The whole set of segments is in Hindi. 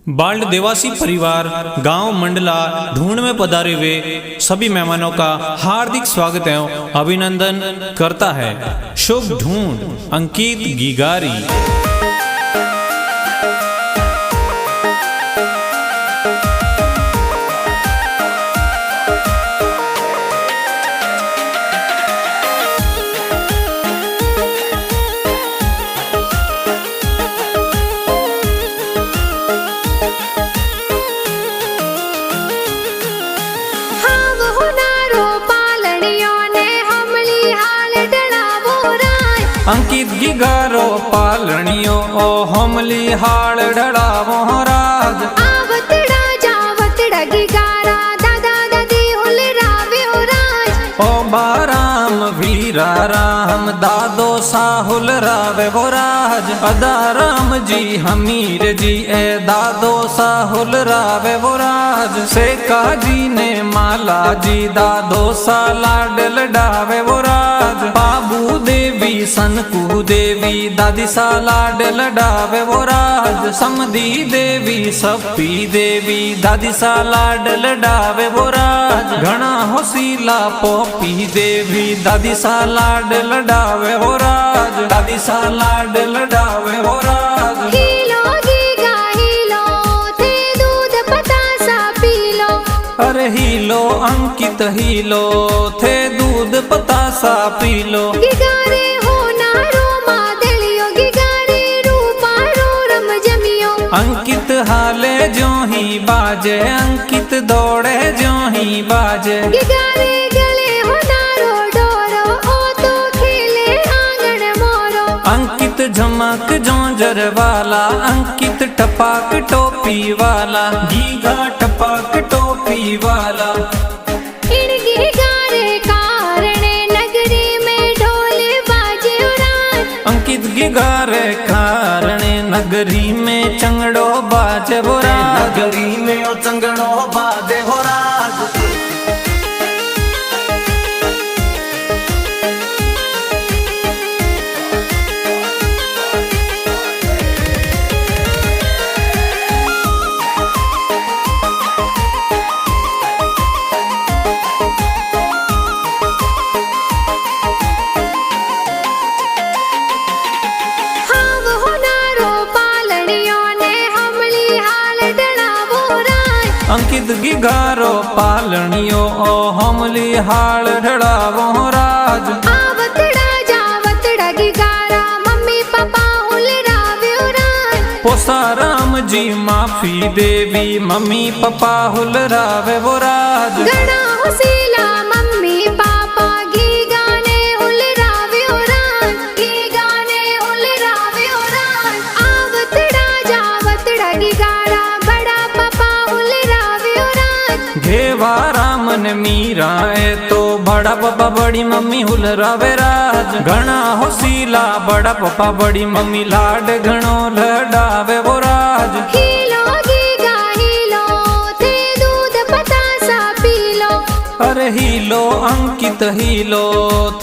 बाल्ड देवासी परिवार गांव मंडला ढूंढ में पधारे हुए सभी मेहमानों का हार्दिक स्वागत एवं अभिनंदन करता है। शुभ ढूंढ अंकित गिगारी। अंकित गिगारो पालणियो ओ हमली हाल ढड़ावो राज। आवतड़ा जावतड़ा गिगारा दादा दादी हुल रावे हो राज। ओ बाराम वीरा राम दादो साहुल रावे हो राज। अदा राम जी हमीर जी ए दादो साहुल रावे हो राज। सेका जी ने माला जी दादो सा लाडल डावे हो राज। बाबू देवी सनकू देवी दादी सा लाडल डावे वो राज। समधी देवी सप्पी देवी दादी सा लाडल डावे वो राज। घना होसीला पोपी देवी दादी सा लाडल डावे वो राज। दादी सा लाडल डावे वो राज। हीलो गीगा हीलो थे दूध पतासा पीलो। अरे हीलो अंकित हीलो थे दूध पतासा पीलो। गिगारे हो नारो मादलियो गिगारे रूपा रो रम जमियो। अंकित हाले जो ही बाजे अंकित दौड़े जो ही बाजे। गिगारे गले हो नारो डोरो ओ तो खेले आंगन मोरो। अंकित झमक जोंजर वाला अंकित टपाक टोपी वाला। गीगा टपाक टोपी वाला। इन गिगारे कारणे नगरी में ढोल बाजे उड़ान। अंकित गिगारे कारणे नगरी में चंगड़ो बाजे बोरा। नगरी में ओ चंगड़ो बाजे हो राज। अंकित गिगारो पालणियो ओ हमली हाल ढड़ावो राज। आवतड़ा जावतड़ा गिगारा मम्मी पापा हुल रावे राज। पोसा राम जी माफी देवी मम्मी पापा हुल रावे वो राज। गणा हुसीला मम्मी पापा गी गाने हुल रावे राज। गी गाने हुल रावे राज। आवतड़ा जावतड़ा गिगारा बड़ा पापा हुल रावे राज। घेवा राम ने मीरा ए तो बड़ा पापा बड़ी मम्मी हुल रावे राज। घना होसीला बड़ा पापा बड़ी मम्मी लाड घणो लडावे वो राज। हीलो गीगा हीलो थे दूध पतासा पीलो। अरे हीलो अंकित हीलो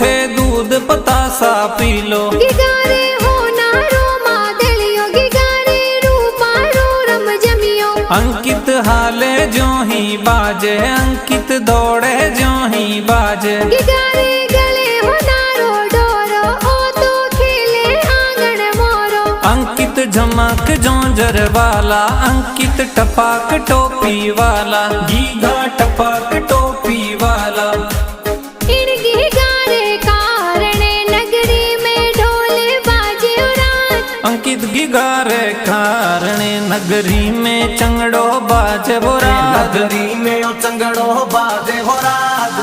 थे दूध पतासा पीलो। गिगारे हो नारो मादलियो गिगारे रूपा रो रम जमियो। अंकित हाले जो ही बाजे अंकित दौड़े जो ही बाजे। गिगारे गले हो नारो डोरो ओ तो खेले आंगन मोरो। अंकित झमक जोंजर वाला अंकित टपाक टोपी वाला। गीगा टपाक टोपी वाला। इन गिगारे कारणे नगरी में ढोल बाजे उड़ान। अंकित गिगारे कारणे नगरी में चंगड़ो बाजे बोरा। नगरी में ओ चंगड़ो बाजे हो राज।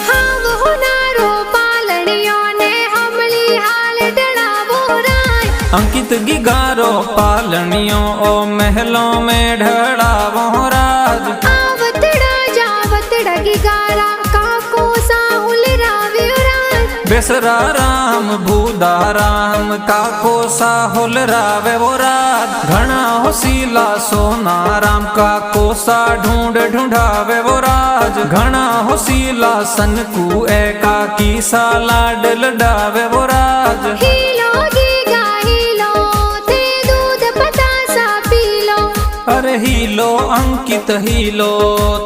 हाव हो नारो पालणियो ने हमली हाल डड़ावो राज। अंकित गिगारो पालणियों ओ महलों में ढड़ावो राज। आवतड़ा जावतड़ा गिगारा काको सा हुल रावे राज। केसरा राम भूदा राम काको साहुल रावे वो राज घना होसीला सोना राम काको सा ढूंढ ढूंढावे वो राज घना होसीला सन कु एका की सा लाड लडावे वो राज हीलो गीगा हीलो थे दूध पतासा पी लो अरे हीलो अंकित हीलो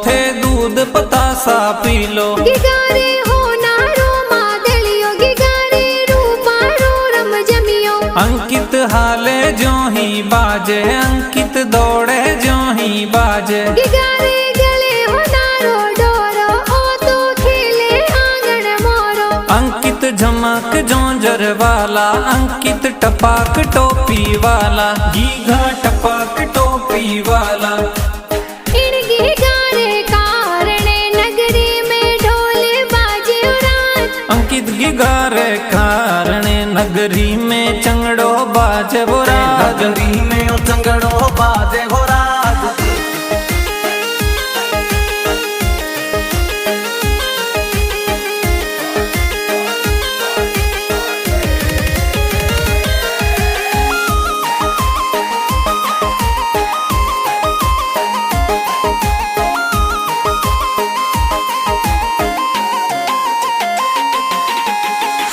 थे दूध पतासा पी लो गिगारे हो नारो मादलियो गिगारे रूपारो रम जमियो अंकित हाले जो ही बाजे अंकित दौड़े जो ही बाजे गिगारे गले हो नारो डोरो ओ तो खेले आंगन मोरो अंकित झमक जोंजर वाला अंकित टपाक टोपी वाला गीघा टपाक टोपी वाला इन गिगारे कारणे नगरी में ढोल बाजे उरान अंकित गिगारे कारणे नगरी में चंगड़ो बाजे वो राज नगरी में ओ चंगड़ो बाजे हो राज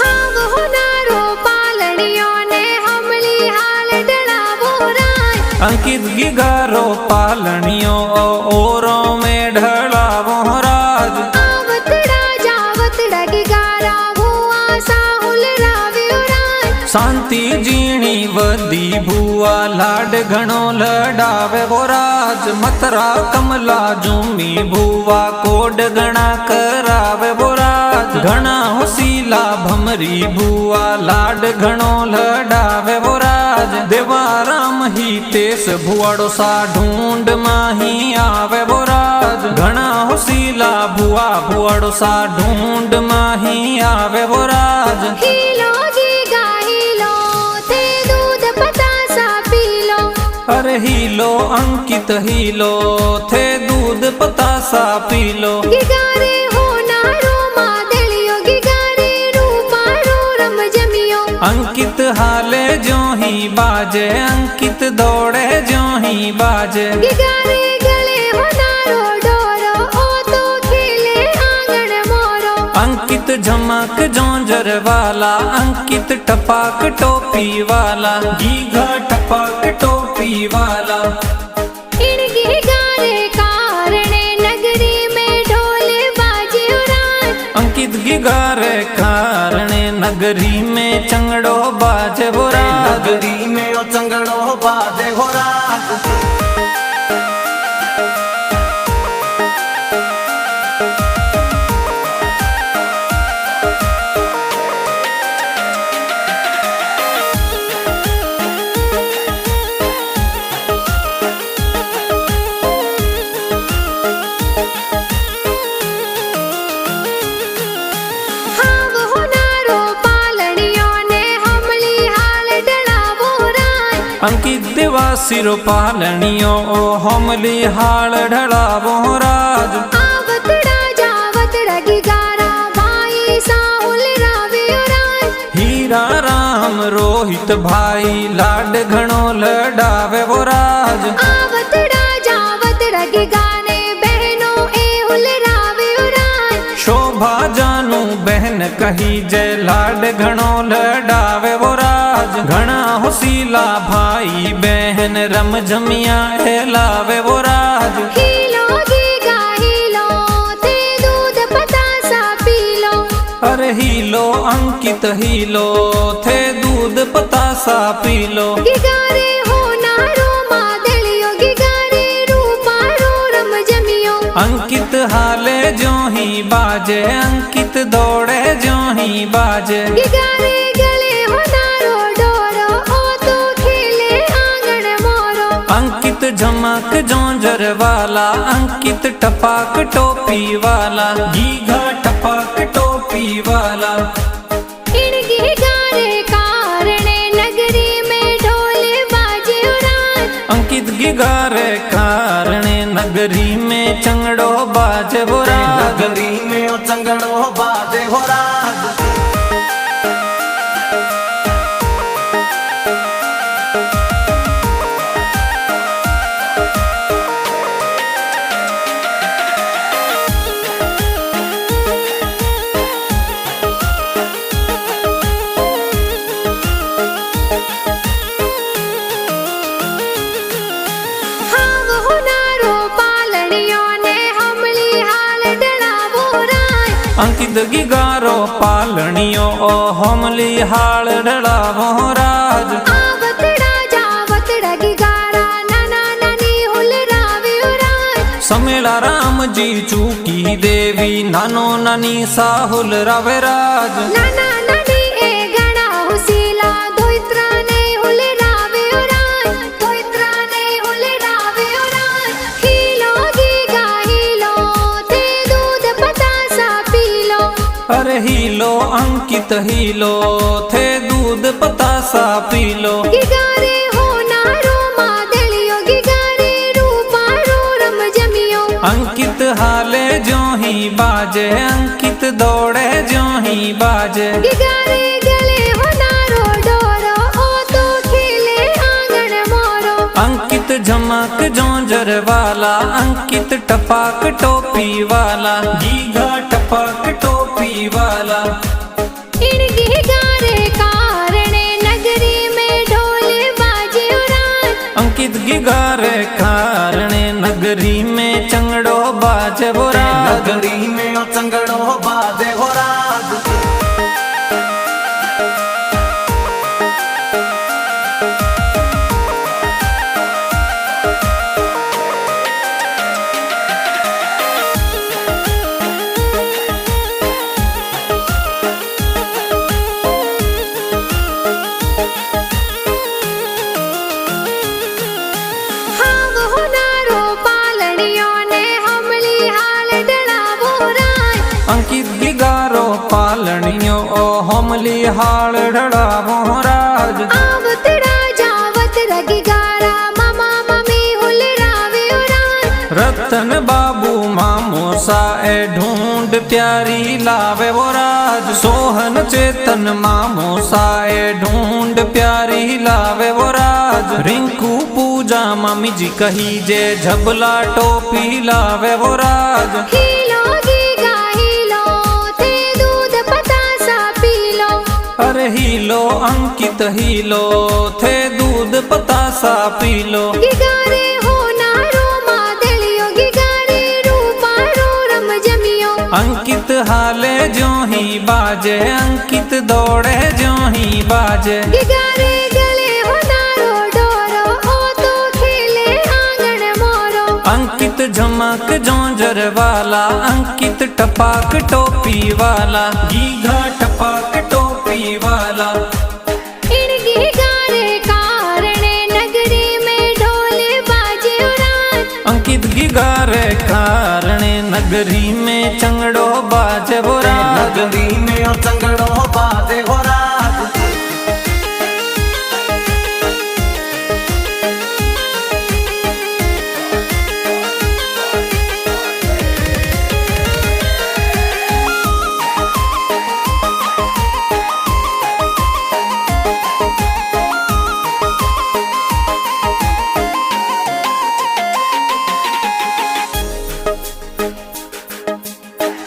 हाव हो नारो पालड़ियों ने हमली हाल डलावो रान अंकित गिगारो पालनियों ओरों में ढला वो राज आवतड़ा जावतड़ा गिगारा वो आसा हुल रावे उरान शांति जीणी वदी भुआ लाड घणो लडावे वो राज मतरा कमला जूमी भुआ कोड घणा करावे वो राज घणा होसीला भमरी भुआ लाड घणो लडावे वो राज देवाराम ही तेस भुआड़ो सा ढूंढ माही आवे वो राज घणा होसीला भुआ भुआड़ो सा ढूंढ माही आवे वो राज हीलो गीगा हीलो थे दूध पतासा पी लो अरे हीलो अंकित हीलो थे दूध पतासा पी लो गिगारे हो नारो मादलियो गिगारे रूपारो रम जमियो अंकित हाले जो ही बाजे अंकित दौड़े जो ही बाजे गिगारे गले हो नारो डोरो ओ तो खेले आंगन मोरो अंकित झमक जोंजर वाला अंकित टपाक टोपी वाला गीघा टपाक टोपी वाला इन गिगारे कारणे नगरी में ढोल बाजे उरान अंकित गिगारे कारणे नगरी में चंगड़ो बाजे वो राज नगरी में ओ चंगड़ो बाजे हो राज हाव हो नारो पालड़ियों ने हमली हाल डलावो रान अंकित दिवासिरो पालनियो ओ हमली हाल ढड़ावो राज आवतड़ा जावतड़ा गिगारा भाई साहुल रावे उरान हीरा राम रोहित भाई लाड घणो लडावे वो राज आवतड़ा जावतड़ा गिगाने बहनों ए हुल रावे उरान शोभा जानू बहन कही जय लाड घणो लडावे वो राज घणा होसीला भाई बहन रम जमिया एलावे वो राज हीलो गीगा हीलो थे दूध पतासा पी लो अरे हीलो अंकित हीलो थे दूध पतासा पी लो गिगारे हो नारो मादलियो गिगारे रूपारो रम जमियो अंकित हाले जो ही बाजे अंकित दौड़े जो ही बाजे गिगारे गले हो नारो डोरो ओ तो खेले आंगन मोरो अंकित झमक जोंजर वाला अंकित टपाक टोपी वाला गीघा टपाक टोपी वाला इन गिगारे कारणे नगरी में ढोल बाजे उरान अंकित गिगारे कारणे नगरी में चंगड़ो बाजे वो राज नगरी में ओ चंगड़ो बाजे हो राज अंकित गिगारो पालणियो ओ होमली हाल ढळावो राज आवतड़ा जावतड़ा गिगारा नाना नानी हुलरावे राज समेला राम जी चूकी देवी नानो नानी साहुल रावे राज नाना नानी ए गणा हुसीला दोइत्रा ने हुलरावे राज दोइत्रा ने हुलरावे राज हीलो गीगा हीलो ते दूध पतासा पीलो अरे हीलो अंकित हीलो थे दूध पतासा पीलो गिगारे हो नारो मादलियो गिगारे रूपारो रम जमियो अंकित हाले जो ही बाजे अंकित दौड़े जो ही बाजे गिगारे गले हो नारो डोरो ओ तो खेले आंगन मोरो अंकित झमक जोंजर वाला अंकित टपाक टोपी वाला गीगा टपाक टोपी वाला इन गिगारे कारणे नगरी में ढोल बाजे रात अंकित गिगारे कारणे नगरी में चंगड़ो बाजे बोरा नगरी में चंगड़ो बाजे हो राज हाव हो नारो पालड़ियो ने हमली हाल डलावो रात अंकित गिगारो पालणियो ओ होमली हाल ढड़ावो राज आवतड़ा जावतड़ा गिगारा मामा मम्मी हुलरावे रात रतन बाबू मामो सा ए ढूंढ प्यारी लावे वो राज सोहन चेतन मामो सा ए ढूंढ प्यारी लावे वो राज रिंकू पूजा मामी जी कही जे झबला टोपी लावे वो राज हीलो गीगा हीलो ते दूध पतासा पीलो अरे हीलो अंकित हीलो थे दूध पतासा पीलो गिगारे हो नारो मादलियो गिगारे रूपारो रम जमियो अंकित हाले जो ही बाजे अंकित दौड़े जो ही बाजे गिगारे गले हो नारो डोरो ओ तो खेले आंगन मोरो अंकित झमक जोंजर वाला अंकित टपाक टोपी वाला गीघा टपाक टोपी वाला इन गिगारे कारणे नगरी में ढोल बाजे रात अंकित गिगारे कारणे नगरी में चंगड़ो बाजे बोरा नगरी में चंगड़ो बाजे हो राज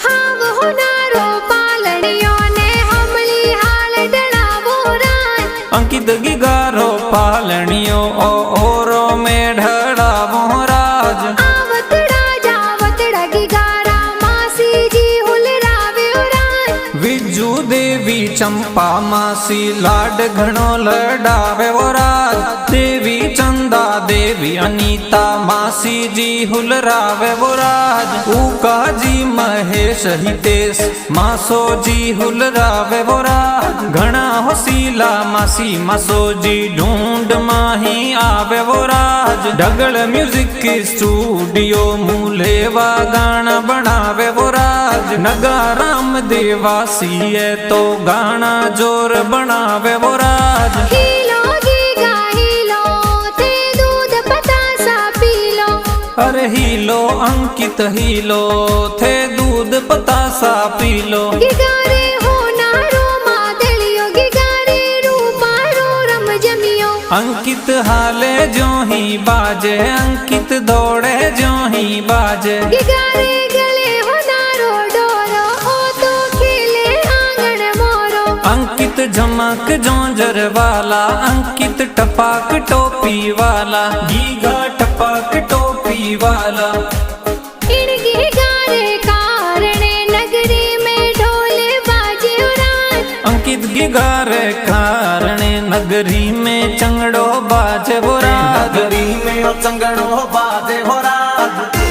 हाव हो नारो पालड़ियो ने हमली हाल डलावो रात अंकित गिगारो पालणियो ओ ओरो में ढड़ावो राज आवतड़ा जावतड़ा गिगारा मासी जी हुलरावे रात विजू देवी चंपा मासी लाड घणो लडावे वो राज देवी चंदा देवी अनीता मासी जी हुलरावे वो राज ऊका जी महेश हितेश मासो जी हुलरावे वो राज घणा होसीला मासी मासो जी ढूंढ माही आवे वो राज ढगल म्यूजिक स्टूडियो मूलेवा गाना बनावे वो राज नगाराम देवासी है तो गाना जोर बनावे वो राज हीलो गीगा हीलो ते दूध पतासा पीलो अरे हीलो अंकित हीलो थे दूध पतासा पीलो गिगारे हो नारो मादलियो गिगारे रूपारो रम जमियो अंकित हाले जो ही बाजे अंकित दौड़े जो ही बाजे गिगारे गले हो नारो डोरो ओ तो खेले आंगन मोरो अंकित झमक जोंजर वाला अंकित टपाक टोपी वाला गीगा टपाक टोपी वाला इन गिगारे कारणे नगरी में ढोल किद गिगारे कारणे नगरी में चंगड़ो बाजे वो राज नगरी में ओ चंगड़ो बाजे हो राज